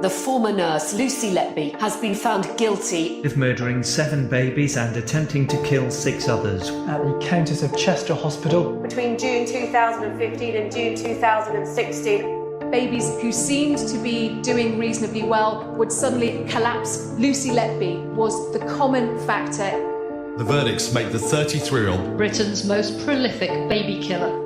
The former nurse, Lucy Letby, has been found guilty of murdering 7 babies and attempting to kill 6 others at the Countess of Chester Hospital between June 2015 and June 2016. Babies who seemed to be doing reasonably well would suddenly collapse. Lucy Letby was the common factor. The verdicts make the 33-year-old Britain's most prolific baby killer.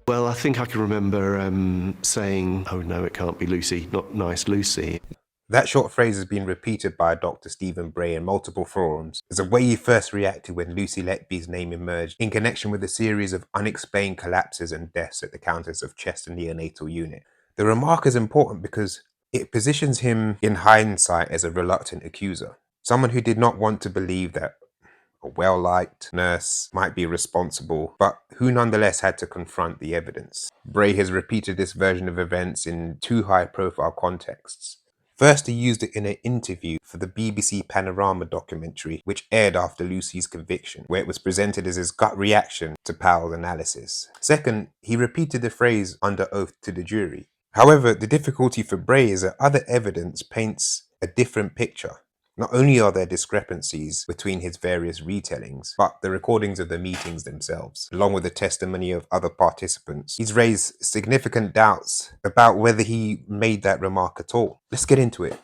Well, I think I can remember saying, "Oh no, it can't be Lucy, not nice Lucy." That short phrase has been repeated by Dr. Stephen Brey in multiple forums as the way he first reacted when Lucy Letby's name emerged in connection with a series of unexplained collapses and deaths at the Countess of Chester neonatal unit. The remark is important because it positions him in hindsight as a reluctant accuser, someone who did not want to believe that a well-liked nurse might be responsible, but who nonetheless had to confront the evidence. Brey has repeated this version of events in 2 high-profile contexts. First, he used it in an interview for the BBC Panorama documentary, which aired after Lucy's conviction, where it was presented as his gut reaction to Powell's analysis. Second, he repeated the phrase under oath to the jury. However, the difficulty for Brey is that other evidence paints a different picture. Not only are there discrepancies between his various retellings, but the recordings of the meetings themselves, along with the testimony of other participants, he's raised significant doubts about whether he made that remark at all. Let's get into it.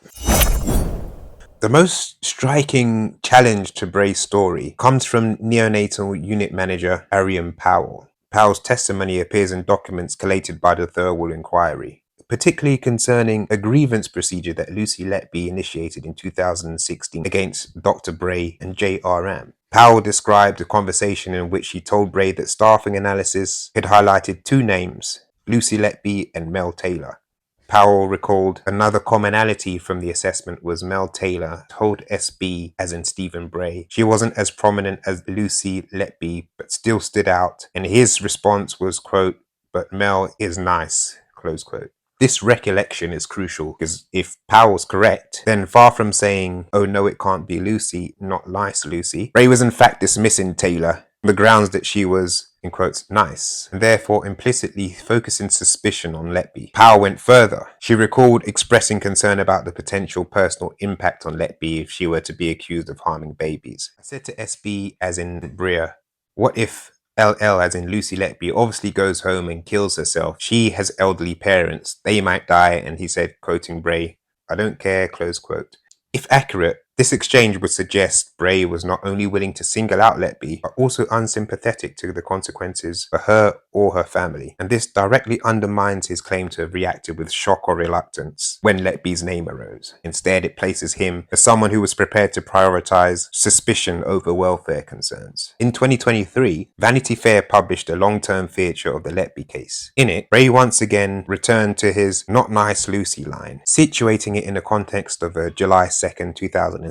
The most striking challenge to Brey's story comes from neonatal unit manager Arian Powell. Powell's testimony appears in documents collated by the Thirlwall Inquiry, particularly concerning a grievance procedure that Lucy Letby initiated in 2016 against Dr. Brey and JRM. Powell described a conversation in which he told Brey that staffing analysis had highlighted 2 names, Lucy Letby and Mel Taylor. Powell recalled another commonality from the assessment was Mel Taylor told SB, as in Stephen Brey, she wasn't as prominent as Lucy Letby, but still stood out, and his response was, quote, "But Mel is nice," close quote. This recollection is crucial because if Powell's correct, then far from saying, "Oh no, it can't be Lucy, not nice Lucy," Brey was in fact dismissing Taylor on the grounds that she was, in quotes, nice, and therefore implicitly focusing suspicion on Letby. Powell went further. She recalled expressing concern about the potential personal impact on Letby if she were to be accused of harming babies. I said to SB, as in Brearey, what if LL, as in Lucy Letby, obviously goes home and kills herself? She has elderly parents. They might die. And he said, quoting Brey, "I don't care," close quote. If accurate, this exchange would suggest Brey was not only willing to single out Letby, but also unsympathetic to the consequences for her or her family. And this directly undermines his claim to have reacted with shock or reluctance when Letby's name arose. Instead, it places him as someone who was prepared to prioritize suspicion over welfare concerns. In 2023, Vanity Fair published a long-term feature of the Letby case. In it, Brey once again returned to his "not nice Lucy" line, situating it in the context of a July 2nd, 2016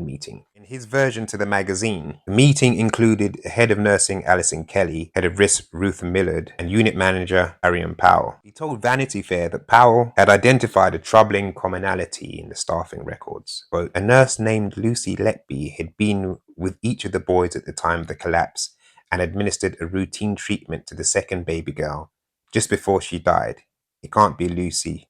meeting. In his version to the magazine, the meeting included head of nursing Alison Kelly, head of risk Ruth Millard, and unit manager Arian Powell. He told Vanity Fair that Powell had identified a troubling commonality in the staffing records. Quote, "A nurse named Lucy Letby had been with each of the boys at the time of the collapse and administered a routine treatment to the second baby girl just before she died. It can't be Lucy,"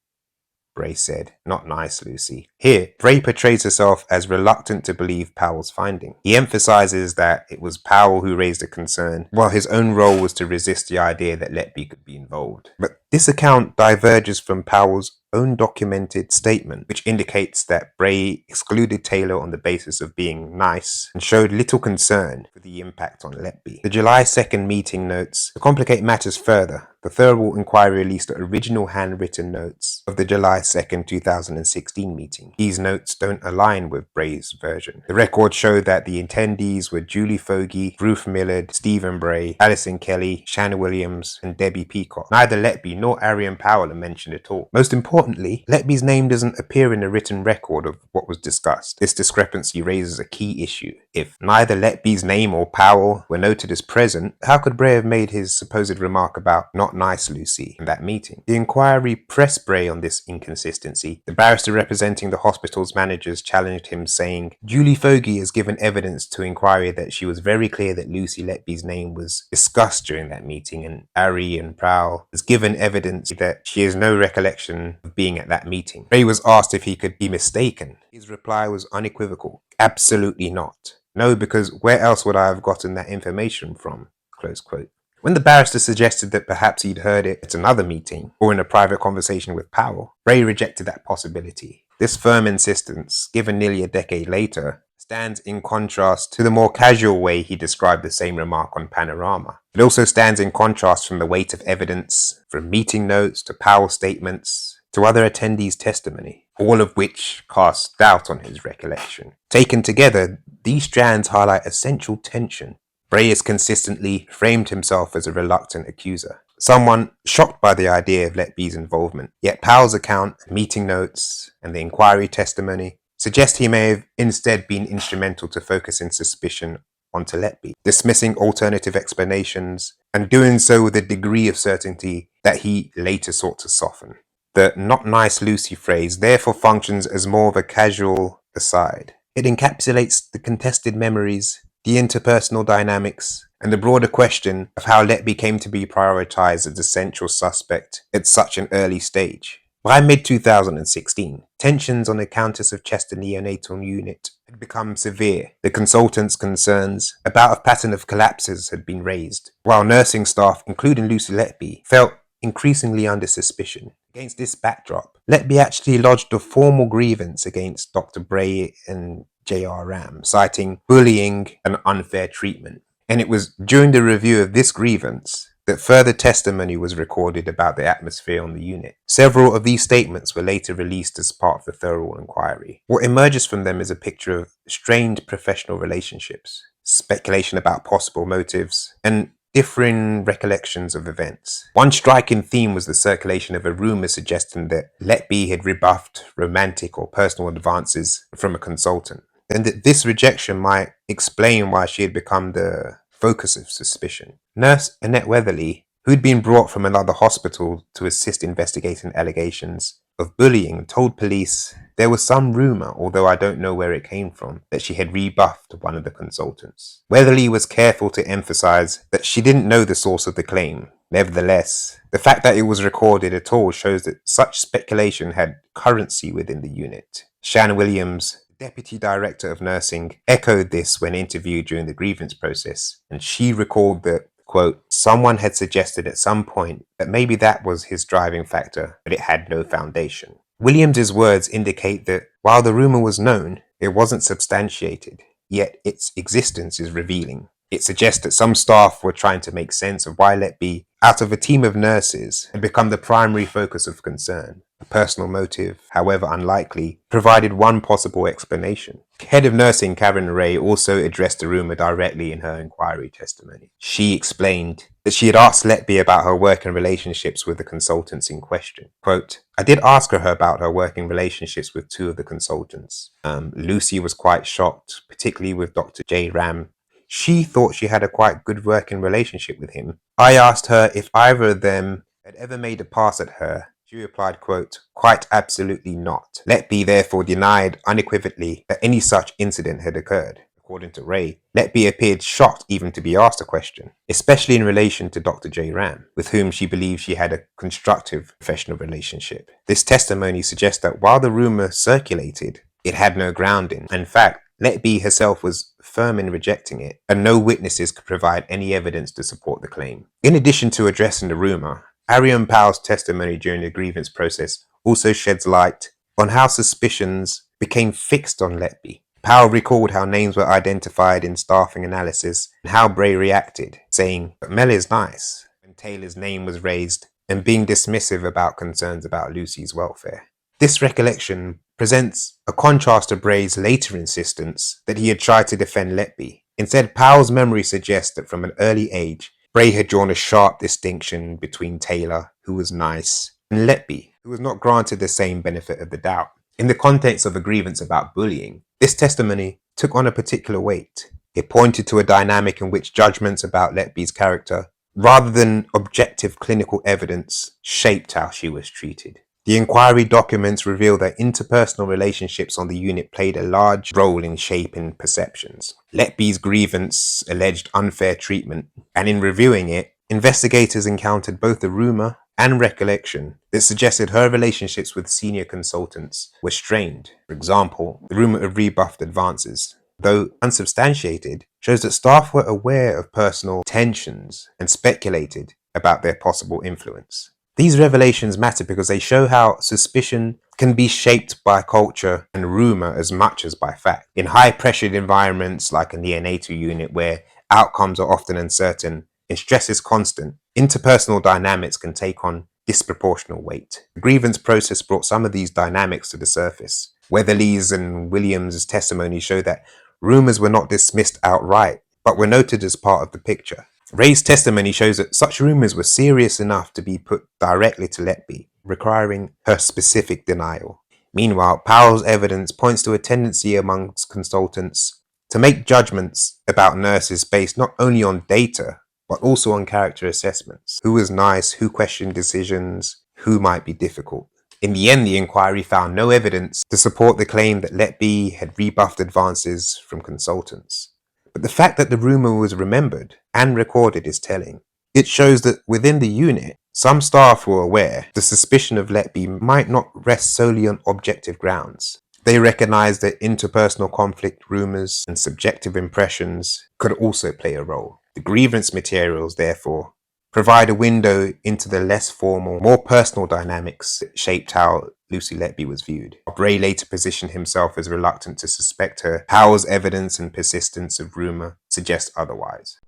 Brey said, "not nice Lucy." Here, Brey portrays herself as reluctant to believe Powell's finding. He emphasizes that it was Powell who raised the concern, while his own role was to resist the idea that Letby could be involved. But this account diverges from Powell's own documented statement, which indicates that Brey excluded Taylor on the basis of being nice and showed little concern for the impact on Letby. The July 2nd meeting notes to complicate matters further. The Thirlwall Inquiry released the original handwritten notes of the July 2nd, 2016 meeting. These notes don't align with Brey's version. The records show that the attendees were Julie Fogey, Ruth Millard, Stephen Brey, Alison Kelly, Shanna Williams, and Debbie Peacock. Neither Letby nor Arian Powell are mentioned at all. Most importantly, Letby's name doesn't appear in the written record of what was discussed. This discrepancy raises a key issue. If neither Letby's name or Powell were noted as present, how could Brey have made his supposed remark about not not nice Lucy in that meeting. The inquiry pressed Brey on this inconsistency. The barrister representing the hospital's managers challenged him, saying, Julie Fogey has given evidence to inquiry that she was very clear that Lucy Letby's name was discussed during that meeting, and Ari and Prowl has given evidence that she has no recollection of being at that meeting. Brey was asked if he could be mistaken. His reply was unequivocal. Absolutely not. No, because where else would I have gotten that information from? Close quote. When the barrister suggested that perhaps he'd heard it at another meeting or in a private conversation with Powell, Brey rejected that possibility. This firm insistence, given nearly a decade later, stands in contrast to the more casual way he described the same remark on Panorama. It also stands in contrast from the weight of evidence, from meeting notes to Powell's statements to other attendees' testimony, all of which cast doubt on his recollection. Taken together, these strands highlight essential tension. Brey has consistently framed himself as a reluctant accuser, someone shocked by the idea of Letby's involvement. Yet Powell's account, meeting notes, and the inquiry testimony suggest he may have instead been instrumental to focusing suspicion onto Letby, dismissing alternative explanations, and doing so with a degree of certainty that he later sought to soften. The "not nice Lucy" phrase therefore functions as more of a casual aside. It encapsulates the contested memories, the interpersonal dynamics, and the broader question of how Letby came to be prioritized as a central suspect at such an early stage. By mid-2016, tensions on the Countess of Chester neonatal unit had become severe. The consultants' concerns about a pattern of collapses had been raised, while nursing staff, including Lucy Letby, felt increasingly under suspicion. Against this backdrop, Letby actually lodged a formal grievance against Dr. Brey and J.R. Ram, citing bullying and unfair treatment. And it was during the review of this grievance that further testimony was recorded about the atmosphere on the unit. Several of these statements were later released as part of the thorough inquiry. What emerges from them is a picture of strained professional relationships, speculation about possible motives, and differing recollections of events. One striking theme was the circulation of a rumor suggesting that Letby had rebuffed romantic or personal advances from a consultant, and that this rejection might explain why she had become the focus of suspicion. Nurse Annette Weatherly, who'd been brought from another hospital to assist investigating allegations of bullying, told police there was some rumor, although I don't know where it came from, that she had rebuffed one of the consultants. Weatherly was careful to emphasize that she didn't know the source of the claim. Nevertheless, the fact that it was recorded at all shows that such speculation had currency within the unit. Shan Williams, Deputy Director of Nursing, echoed this when interviewed during the grievance process, and she recalled that, quote, someone had suggested at some point that maybe that was his driving factor, but it had no foundation. Williams's words indicate that while the rumor was known, it wasn't substantiated, yet its existence is revealing. It suggests that some staff were trying to make sense of why Letby, out of a team of nurses, had become the primary focus of concern. A personal motive, however unlikely, provided one possible explanation. Head of Nursing Karen Ray also addressed the rumor directly in her inquiry testimony. She explained that she had asked Letby about her working relationships with the consultants in question. Quote, I did ask her about her working relationships with two of the consultants. Lucy was quite shocked, particularly with Dr. J. Ram. She thought she had a quite good working relationship with him. I asked her if either of them had ever made a pass at her. She replied, quote, quite absolutely not. Letby therefore denied unequivocally that any such incident had occurred. According to Ray, Letby appeared shocked even to be asked a question, especially in relation to Dr. J. Ram, with whom she believed she had a constructive professional relationship. This testimony suggests that while the rumor circulated, it had no grounding. In fact, Letby herself was firm in rejecting it, and no witnesses could provide any evidence to support the claim. In addition to addressing the rumor, Arian Powell's testimony during the grievance process also sheds light on how suspicions became fixed on Letby. Powell recalled how names were identified in staffing analysis and how Brey reacted, saying, but Mel is nice, when Taylor's name was raised, and being dismissive about concerns about Lucy's welfare. This recollection presents a contrast to Brey's later insistence that he had tried to defend Letby. Instead, Powell's memory suggests that from an early age, Brey had drawn a sharp distinction between Taylor, who was nice, and Letby, who was not granted the same benefit of the doubt. In the context of a grievance about bullying, this testimony took on a particular weight. It pointed to a dynamic in which judgments about Letby's character rather than objective clinical evidence, shaped how she was treated. The inquiry documents reveal that interpersonal relationships on the unit played a large role in shaping perceptions. Letby's grievance alleged unfair treatment, and in reviewing it, investigators encountered both a rumour and recollection that suggested her relationships with senior consultants were strained. For example, the rumour of rebuffed advances, though unsubstantiated, shows that staff were aware of personal tensions and speculated about their possible influence. These revelations matter because they show how suspicion can be shaped by culture and rumour as much as by fact. In high-pressured environments like a neonatal unit where outcomes are often uncertain and stress is constant, interpersonal dynamics can take on disproportional weight. The grievance process brought some of these dynamics to the surface. Weatherly's and Williams' testimony show that rumours were not dismissed outright, but were noted as part of the picture. Ray's testimony shows that such rumours were serious enough to be put directly to Letby, requiring her specific denial. Meanwhile, Powell's evidence points to a tendency amongst consultants to make judgments about nurses based not only on data, but also on character assessments. Who was nice, who questioned decisions, who might be difficult. In the end, the inquiry found no evidence to support the claim that Letby had rebuffed advances from consultants. But the fact that the rumour was remembered and recorded is telling. It shows that within the unit, some staff were aware the suspicion of Letby might not rest solely on objective grounds. They recognised that interpersonal conflict, rumours, and subjective impressions could also play a role. The grievance materials, therefore, provide a window into the less formal, more personal dynamics that shaped how Lucy Letby was viewed. Brey later positioned himself as reluctant to suspect her. Powell's evidence and persistence of rumour suggest otherwise.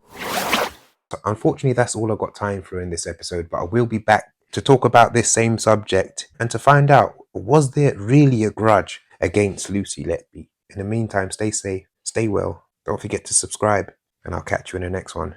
So unfortunately, that's all I've got time for in this episode, but I will be back to talk about this same subject and to find out, was there really a grudge against Lucy Letby? In the meantime, stay safe, stay well, don't forget to subscribe, and I'll catch you in the next one.